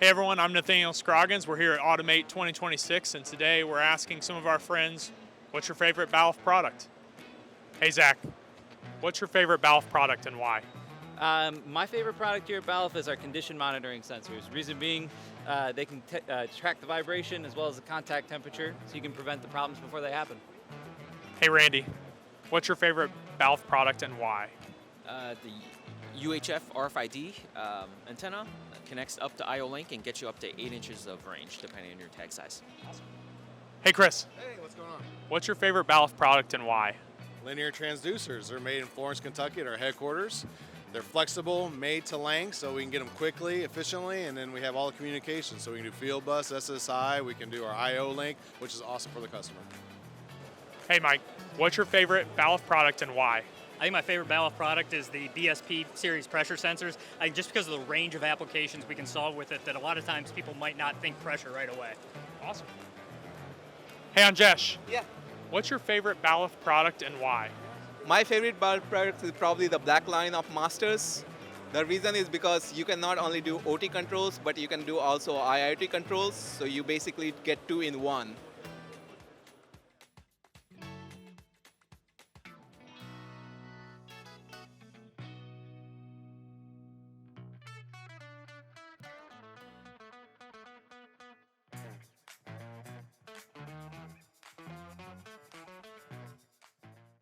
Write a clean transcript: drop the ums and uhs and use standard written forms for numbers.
Hey everyone, I'm Nathaniel Scroggins. We're here at Automate 2026, and today we're asking some of our friends, what's your favorite Balluff product? Hey Zach, what's your favorite Balluff product and why? My favorite product here at Balluff is our condition monitoring sensors. Reason being, they can track the vibration as well as the contact temperature, so you can prevent the problems before they happen. Hey Randy, what's your favorite Balluff product and why? The UHF RFID antenna connects up to IO-Link and gets you up to 8 inches of range, depending on your tag size. Hey Chris, Hey, what's going on? what's your favorite Balluff product and why? Linear transducers. They're made in Florence, Kentucky at our headquarters. They're flexible, made to length, so we can get them quickly, efficiently, and then we have all the communication. So we can do field bus, SSI, we can do our IO-Link, which is awesome for the customer. Hey Mike, what's your favorite Balluff product and why? I think my favorite Balluff product is the BSP series pressure sensors. I think just because of the range of applications we can solve with it, that a lot of times people might not think pressure right away. Awesome. Hey Anjesh, Yeah, what's your favorite Balluff product and why? my favorite bulb product is probably the black line of Masters. The reason is because you can not only do OT controls, but you can do also IoT controls, so you basically get two in one.